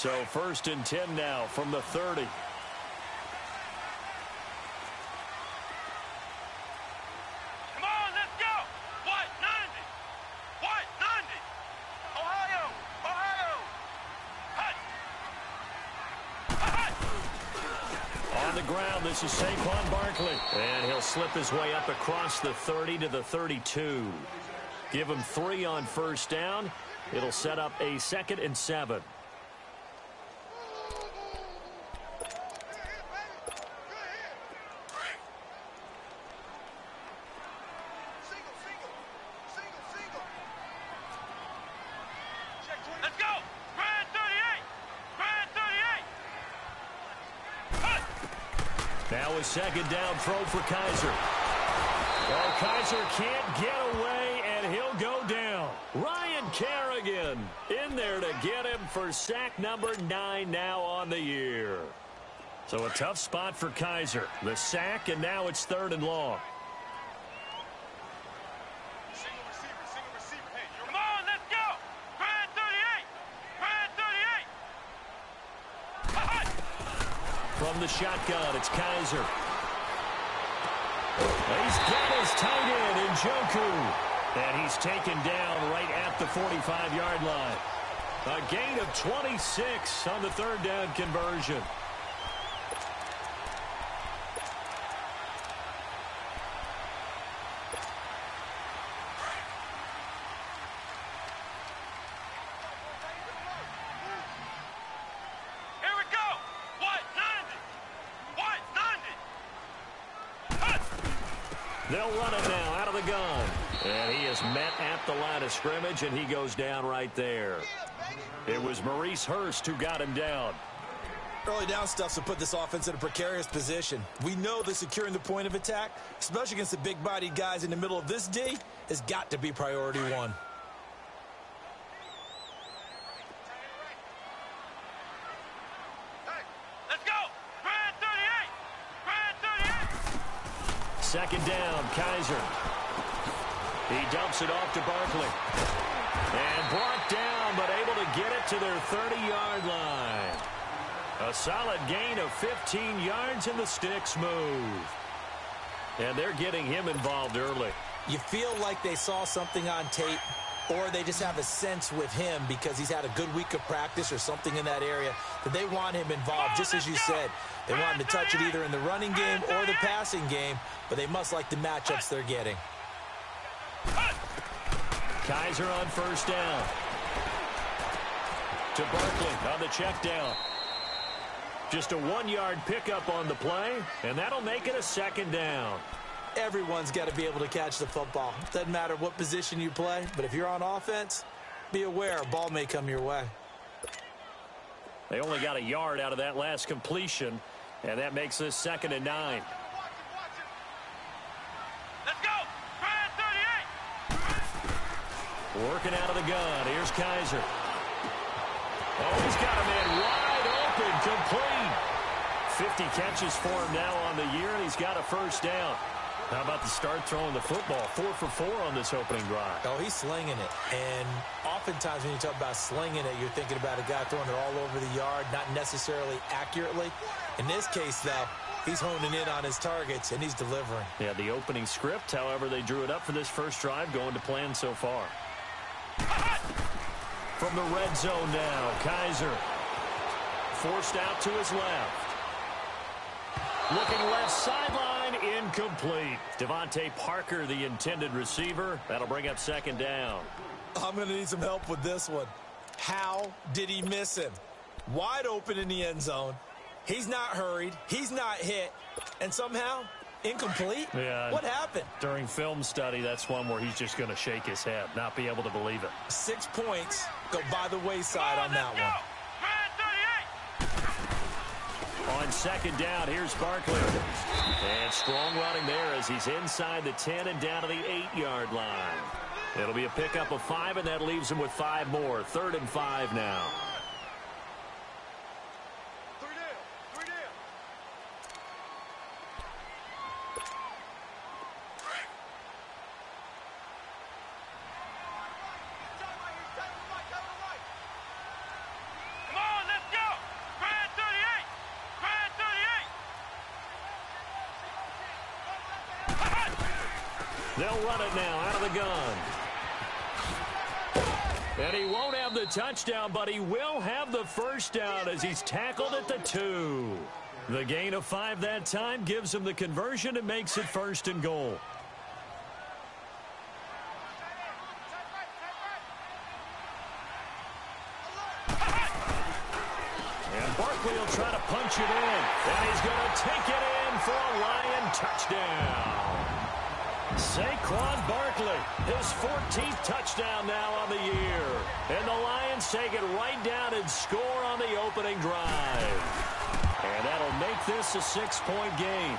So 1st and 10 now from the 30. Come on, let's go. White 90. White 90. Ohio. Ohio. Hut. On the ground, this is Saquon Barkley. And he'll slip his way up across the 30 to the 32. Give him 3 on 1st down. It'll set up a 2nd and 7. Let's go. Grand 38. Grand 38. Now a 2nd down throw for Kaiser. Well, Kaiser can't get away, and he'll go down. Ryan Kerrigan in there to get him for sack number 9 now on the year. So a tough spot for Kaiser. The sack, and now it's 3rd and long. Single receiver. Hey, come on, let's go. Grand 38. Grand 38. From the shotgun, it's Kaiser. He's got his tight end in Njoku. And he's taken down right at the 45-yard line. A gain of 26 on the 3rd down conversion. Here we go. White 90. White 90. Hut. They'll run it now out of the gun. And he is met at the line of scrimmage, and he goes down right there. It was Maurice Hurst who got him down. Early down stuff's to put this offense in a precarious position. We know that securing the point of attack, especially against the big-bodied guys in the middle of this D, has got to be priority 1. Let's go. Grand 38. Grand 38. 2nd down, Kaiser. He dumps it off to Barkley. And brought down, but able to get it to their 30-yard line. A solid gain of 15 yards, and the sticks move. And they're getting him involved early. You feel like they saw something on tape, or they just have a sense with him because he's had a good week of practice or something in that area that they want him involved, just as you said. They want him to touch it either in the running game or the passing game, but they must like the matchups they're getting. Kaiser on 1st down. To Barkley on the check down. Just a 1-yard pickup on the play, and that'll make it a 2nd down. Everyone's got to be able to catch the football. Doesn't matter what position you play, but if you're on offense, be aware a ball may come your way. They only got a yard out of that last completion, and that makes this 2nd and 9. Let's go. Grand 38. Working out of the gun. Here's Kaiser. Oh, he's got a man wide open, complete. 50 catches for him now on the year, and he's got a 1st down. How about the start throwing the football? 4 for 4 on this opening drive. Oh, he's slinging it. And oftentimes when you talk about slinging it, you're thinking about a guy throwing it all over the yard, not necessarily accurately. In this case, though, he's honing in on his targets, and he's delivering. Yeah, the opening script, however, they drew it up for this first drive, going to plan so far. From the red zone now, Kaiser. Forced out to his left. Looking left sideline, incomplete. Devontae Parker, the intended receiver. That'll bring up 2nd down. I'm going to need some help with this one. How did he miss him? Wide open in the end zone. He's not hurried. He's not hit. And somehow, incomplete? Yeah. What happened? During film study, that's one where he's just going to shake his head, not be able to believe it. 6 points go by the wayside on that one. On 2nd down, here's Barkley. And strong running there as he's inside the 10 and down to the 8-yard line. It'll be a pickup of 5, and that leaves him with 5 more. 3rd and 5 now. Come on, let's go. They'll run it now out of the gun. And he won't have the touchdown, but he will have the first down as he's tackled at the 2. The gain of 5 that time gives him the conversion and makes it 1st and goal. And Barkley will try to punch it in. And he's going to take it in for a Lion touchdown. Saquon Barkley, his 14th touchdown now on the year. And the Lions take it right down and score on the opening drive. And that'll make this a 6-point game.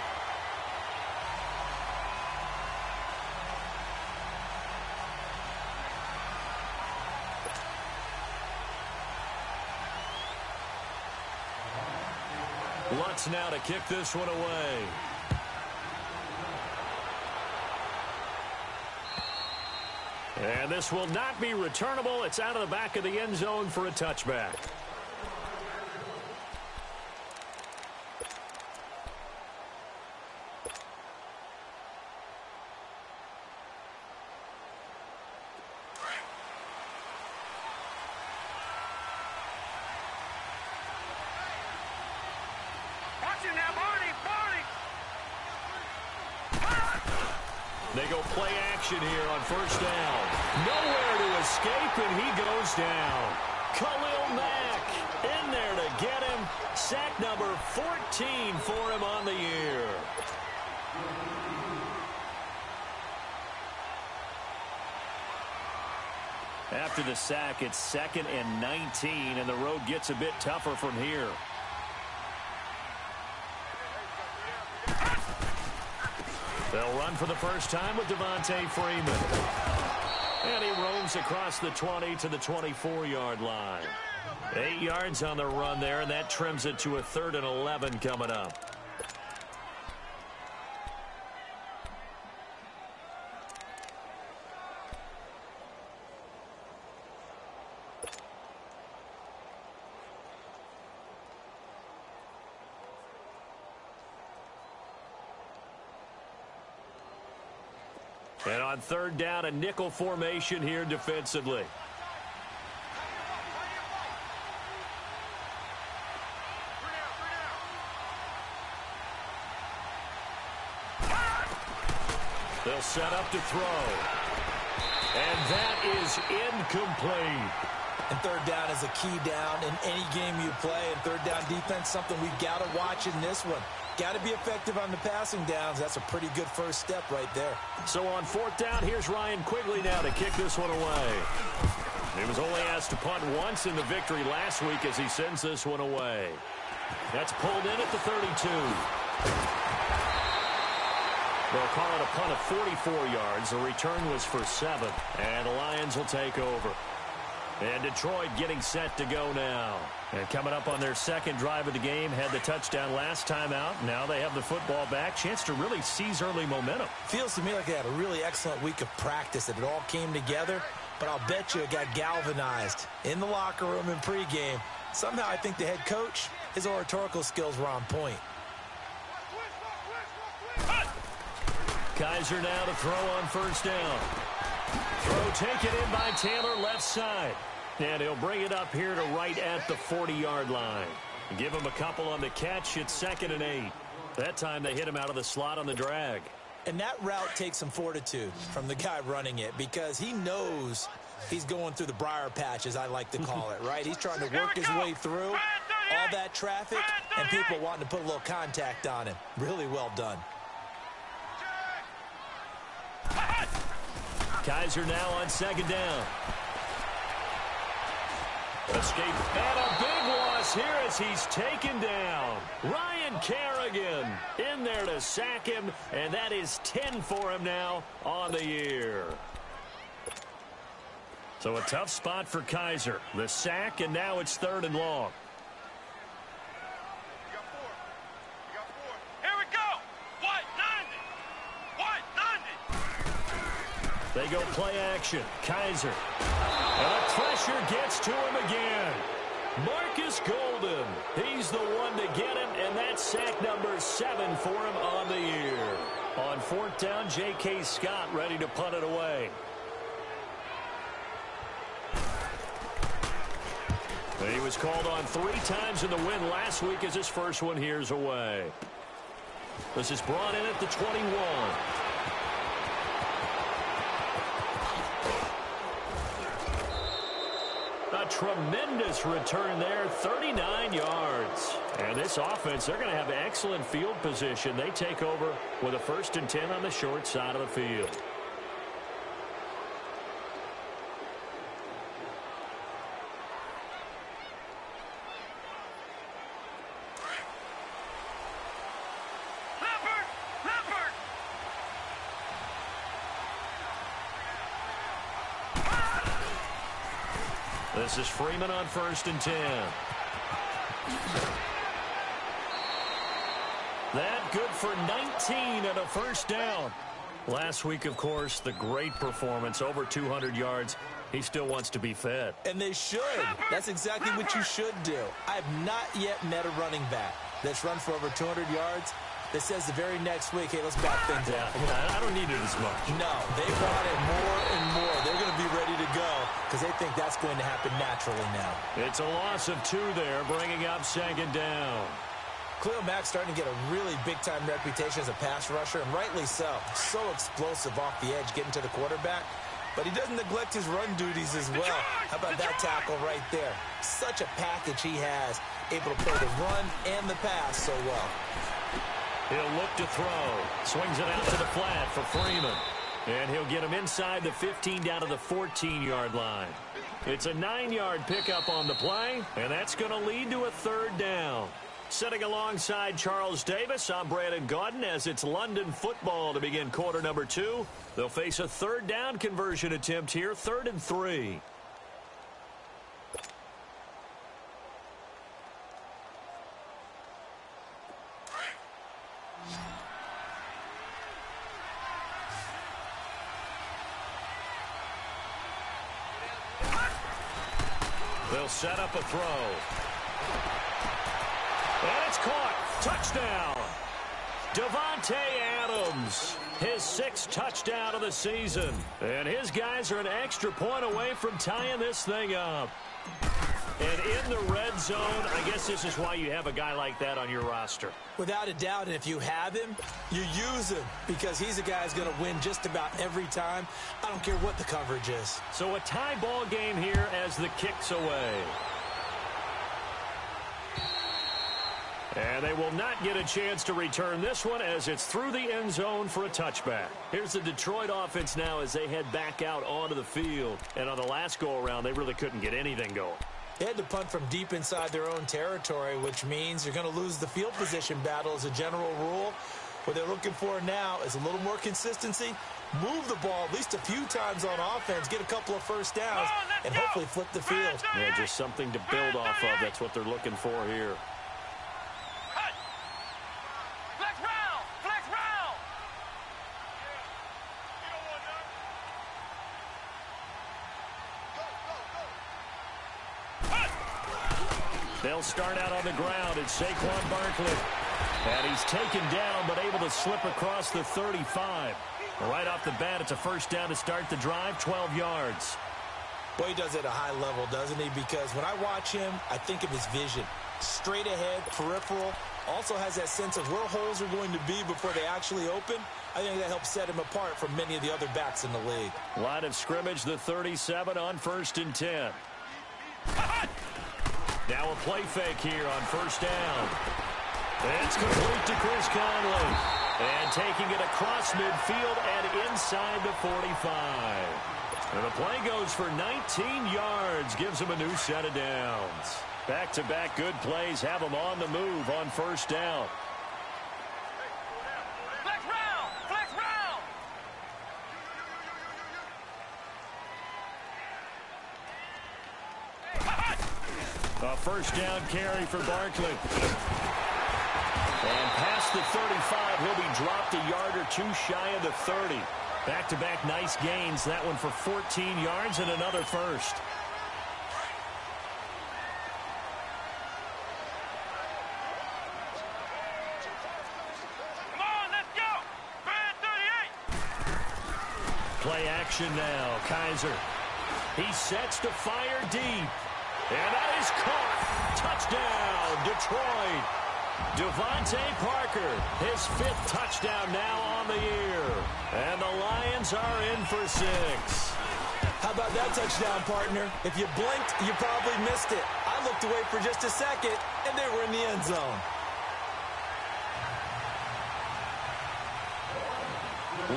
Lutz now to kick this one away. And this will not be returnable. It's out of the back of the end zone for a touchback. They go play action here on first down. Nowhere to escape, and he goes down. Khalil Mack in there to get him. Sack number 14 for him on the year. After the sack, it's 2nd and 19, and the road gets a bit tougher from here. They'll run for the first time with Devontae Freeman. And he roams across the 20 to the 24-yard line. 8 yards on the run there, and that trims it to a 3rd and 11 coming up. And on 3rd down, a nickel formation here defensively. They'll set up to throw. And that is incomplete. And 3rd down is a key down in any game you play. And 3rd down defense, something we've got to watch in this one. Got to be effective on the passing downs. That's a pretty good first step right there. So on 4th down, here's Ryan Quigley now to kick this one away. He was only asked to punt once in the victory last week as he sends this one away. That's pulled in at the 32. They'll call it a punt of 44 yards. The return was for 7. And the Lions will take over. And Detroit getting set to go now. And coming up on their 2nd drive of the game, had the touchdown last time out. Now they have the football back. Chance to really seize early momentum. Feels to me like they had a really excellent week of practice. That it all came together. But I'll bet you it got galvanized in the locker room in pregame. Somehow I think the head coach, his oratorical skills were on point. Kaiser now to throw on 1st down. Throw taken in by Taylor left side. And he'll bring it up here to right at the 40-yard line. Give him a couple on the catch. It's 2nd and 8. That time they hit him out of the slot on the drag. And that route takes some fortitude from the guy running it because he knows he's going through the briar patch, as I like to call it, right? He's trying to work his way through all that traffic and people wanting to put a little contact on him. Really well done. Kaiser now on 2nd down. Escape and a big loss here as he's taken down. Ryan Kerrigan in there to sack him, and that is 10 for him now on the year. So a tough spot for Kaiser. The sack, and now it's 3rd and long. They go play action. Kaiser. And the pressure gets to him again. Marcus Golden. He's the one to get him, and that's sack number 7 for him on the year. On fourth down, J.K. Scott ready to punt it away. He was called on 3 times in the win last week as his first one here's away. This is brought in at the 21. A tremendous return there, 39 yards. And this offense, they're going to have excellent field position. They take over with a 1st and 10 on the short side of the field. This is Freeman on 1st and 10. That good for 19 and a 1st down. Last week, of course, the great performance, over 200 yards. He still wants to be fed. And they should. That's exactly what you should do. I have not yet met a running back that's run for over 200 yards that says the very next week, hey, let's back things up. I don't need it as much. No, they want it more and more. They're going to be ready to go because they think that's going to happen naturally now. It's a loss of 2 there, bringing up 2nd down. Khalil Mack's starting to get a really big-time reputation as a pass rusher, and rightly so. So explosive off the edge, getting to the quarterback. But he doesn't neglect his run duties as well. How about that tackle right there? Such a package he has, able to play the run and the pass so well. He'll look to throw. Swings it out to the flat for Freeman. And he'll get him inside the 15 down to the 14-yard line. It's a 9-yard pickup on the play, and that's going to lead to a 3rd down. Sitting alongside Charles Davis, I'm Brandon Gaudin as it's London football to begin quarter number 2. They'll face a 3rd down conversion attempt here, 3rd and 3. They'll set up a throw. And it's caught. Touchdown. Davante Adams, his 6th touchdown of the season. And his guys are an extra point away from tying this thing up. And in the red zone, I guess this is why you have a guy like that on your roster. Without a doubt, and if you have him, you use him because he's a guy who's going to win just about every time. I don't care what the coverage is. So a tie ball game here as the kick's away. And they will not get a chance to return this one as it's through the end zone for a touchback. Here's the Detroit offense now as they head back out onto the field. And on the last go-around, they really couldn't get anything going. They had to punt from deep inside their own territory, which means you're going to lose the field position battle as a general rule. What they're looking for now is a little more consistency, move the ball at least a few times on offense, get a couple of 1st downs, and hopefully flip the field. Yeah, just something to build off of. That's what they're looking for here. They'll start out on the ground. It's Saquon Barkley. And he's taken down, but able to slip across the 35. Right off the bat, it's a 1st down to start the drive, 12 yards. Well, he does it at a high level, doesn't he? Because when I watch him, I think of his vision. Straight ahead, peripheral. Also has that sense of where holes are going to be before they actually open. I think that helps set him apart from many of the other backs in the league. Line of scrimmage, the 37 on 1st and 10. Now a play fake here on 1st down. It's complete to Chris Conley. And taking it across midfield and inside the 45. And the play goes for 19 yards. Gives him a new set of downs. Back-to-back good plays have him on the move on 1st down. Flex round! Flex round! A 1st down carry for Barkley. And past the 35, he'll be dropped a yard or 2 shy of the 30. Back-to-back nice gains. That one for 14 yards and another 1st. Come on, let's go! Bad play action now. Kaiser. He sets to fire deep. And that is caught. Touchdown, Detroit. Devontae Parker, his 5th touchdown now on the year. And the Lions are in for 6. How about that touchdown, partner? If you blinked, you probably missed it. I looked away for just a second, and they were in the end zone.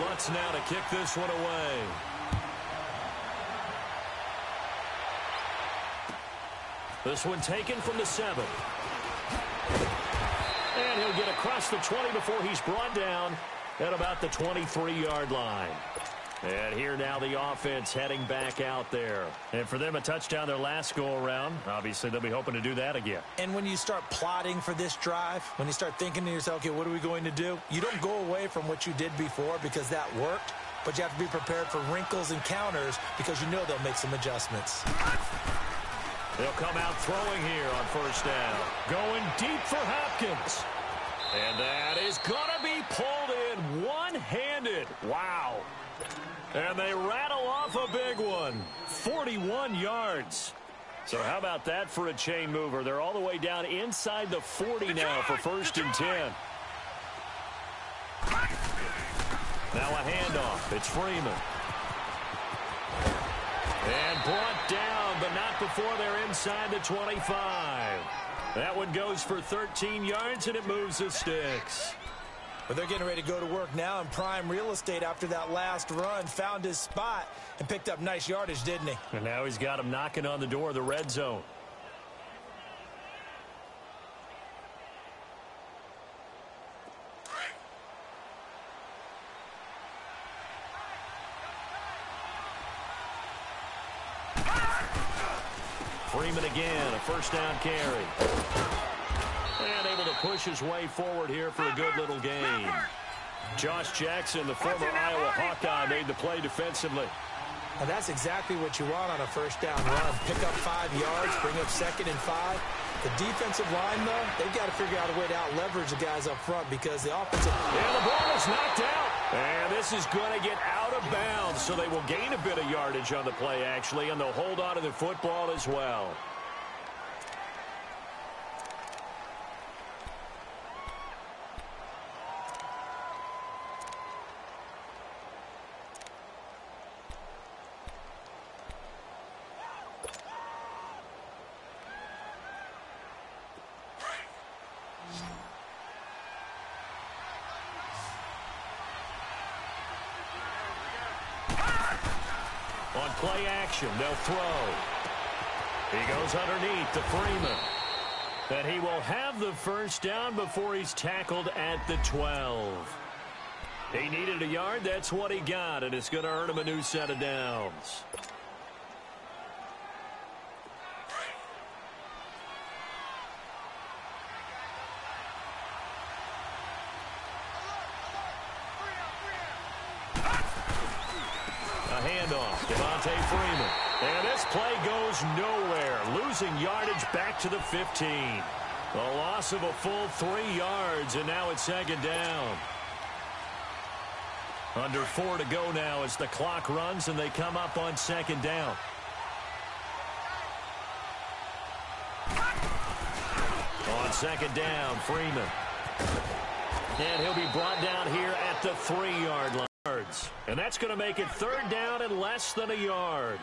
Lutz now to kick this one away. This one taken from the 7. And he'll get across the 20 before he's brought down at about the 23-yard line. And here now the offense heading back out there. And for them, a touchdown their last go-around. Obviously, they'll be hoping to do that again. And when you start plotting for this drive, when you start thinking to yourself, okay, what are we going to do? You don't go away from what you did before because that worked, but you have to be prepared for wrinkles and counters because you know they'll make some adjustments. They'll come out throwing here on first down. Going deep for Hopkins. And that is going to be pulled in one-handed. Wow. And they rattle off a big one. 41 yards. So how about that for a chain mover? They're all the way down inside the 40 now for 1st and 10. Now a handoff. It's Freeman. And brought down, but not before they're inside the 25. That one goes for 13 yards, and it moves the sticks. But they're getting ready to go to work now in prime real estate after that last run. Found his spot and picked up nice yardage, didn't he? And now he's got him knocking on the door of the red zone. Freeman again, a first down carry. And able to push his way forward here for a good little gain. Josh Jackson, the former Iowa Hawkeye, made the play defensively. And that's exactly what you want on a first down run. Pick up 5 yards, bring up 2nd and 5. The defensive line, though, they've got to figure out a way to out-leverage the guys up front because the offensive... And the ball is knocked out. And this is going to get out of bounds, so they will gain a bit of yardage on the play, actually, and they'll hold on to the football as well. On play action, they'll throw. He goes underneath to Freeman. And he will have the first down before he's tackled at the 12. He needed a yard. That's what he got, and it's going to earn him a new set of downs. Devontae Freeman. And this play goes nowhere. Losing yardage back to the 15. A loss of a full 3 yards, and now it's 2nd down. Under 4 to go now as the clock runs, and they come up on 2nd down. On 2nd down, Freeman. And he'll be brought down here at the 3-yard line. And that's going to make it 3rd down and less than a yard.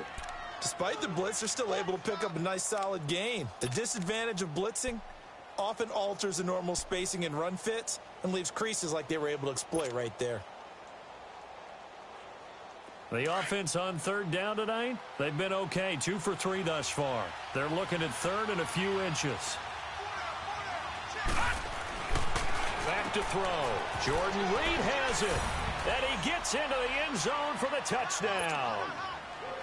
Despite the blitz, they're still able to pick up a nice solid gain. The disadvantage of blitzing often alters the normal spacing and run fits and leaves creases like they were able to exploit right there. The offense on 3rd down tonight, they've been okay. 2 for 3 thus far. They're looking at 3rd and a few inches. Back to throw. Jordan Reed has it. And he gets into the end zone for the touchdown.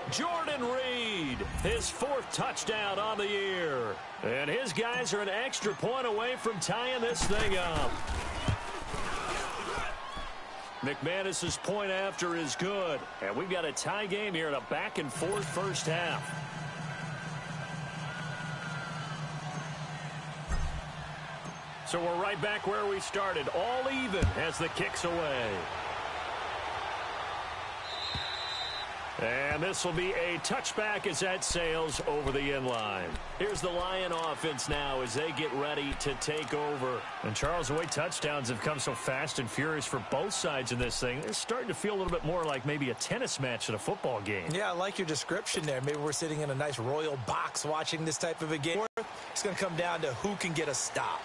Jordan Reed, his 4th touchdown on the year. And his guys are an extra point away from tying this thing up. McManus's point after is good. And we've got a tie game here in a back-and-forth first half. So we're right back where we started. All even as the kick's away. And this will be a touchback as that sails over the inline. Here's the Lion offense now as they get ready to take over. And, Charles, the way touchdowns have come so fast and furious for both sides of this thing, it's starting to feel a little bit more like maybe a tennis match at a football game. Yeah, I like your description there. Maybe we're sitting in a nice royal box watching this type of a game. It's going to come down to who can get a stop.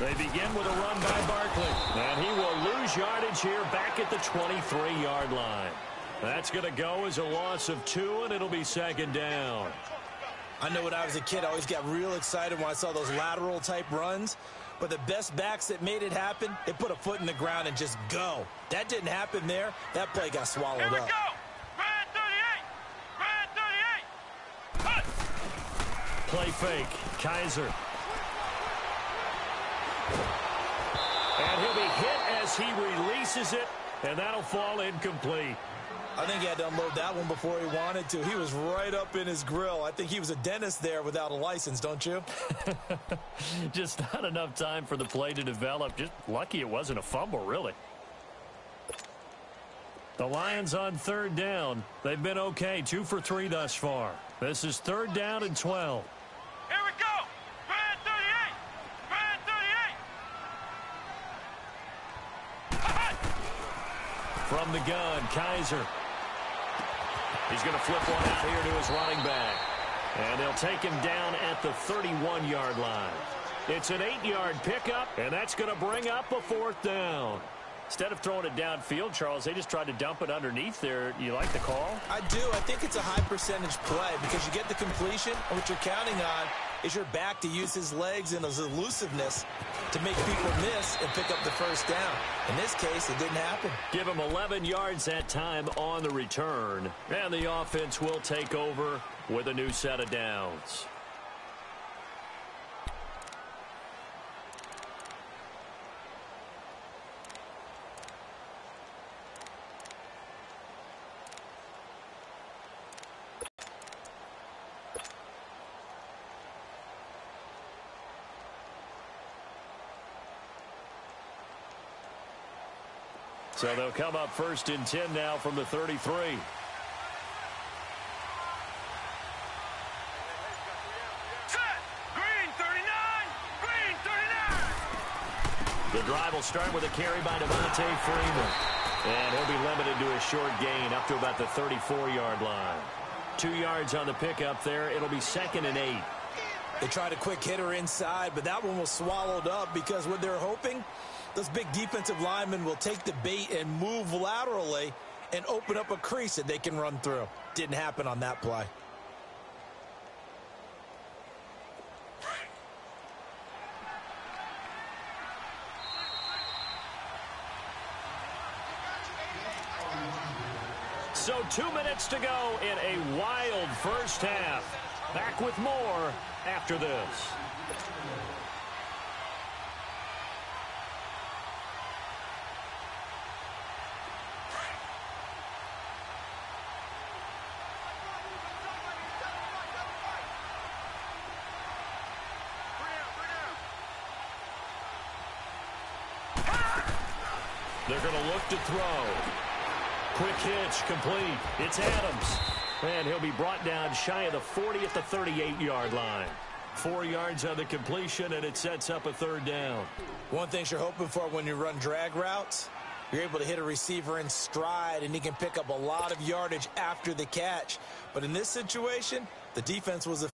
They begin with a run by Barkley, and he will lose yardage here back at the 23-yard line. That's going to go as a loss of 2, and it'll be second down. I know when I was a kid, I always got real excited when I saw those lateral-type runs, but the best backs that made it happen, they put a foot in the ground and just go. That didn't happen there. That play got swallowed up. Here we go! Red 38! Red 38! Cut! Play fake. Kaiser. And he'll be hit as he releases it, and that'll fall incomplete. I think he had to unload that one before he wanted to. He was right up in his grill. I think he was a dentist there without a license, don't you? Just not enough time for the play to develop. Just lucky it wasn't a fumble, really. The Lions on third down. They've been okay, 2 for 3 thus far. This is third down and 12. Here we go! Red 38! Red 38! From the gun, Kaiser. He's going to flip one out here to his running back. And they'll take him down at the 31-yard line. It's an 8-yard pickup, and that's going to bring up a 4th down. Instead of throwing it downfield, Charles, they just tried to dump it underneath there. You like the call? I do. I think it's a high-percentage play because you get the completion, and what you're counting on is your back to use his legs and his elusiveness to make people miss and pick up the first down. In this case, it didn't happen. Give him 11 yards that time on the return. And the offense will take over with a new set of downs. So they'll come up 1st and 10 now from the 33. Set! Green 39! Green 39! The drive will start with a carry by Devontae Freeman. And he'll be limited to a short gain up to about the 34-yard line. 2 yards on the pickup there. It'll be 2nd and 8. They tried a quick hitter inside, but that one was swallowed up because what they're hoping, those big defensive linemen will take the bait and move laterally and open up a crease that they can run through. Didn't happen on that play. So 2 minutes to go in a wild first half. Back with more after this. They're going to look to throw. Quick hitch, complete. It's Adams. And he'll be brought down shy of the 40 at the 38-yard line. 4 yards on the completion, and it sets up a 3rd down. One thing you're hoping for when you run drag routes, you're able to hit a receiver in stride, and he can pick up a lot of yardage after the catch. But in this situation, the defense was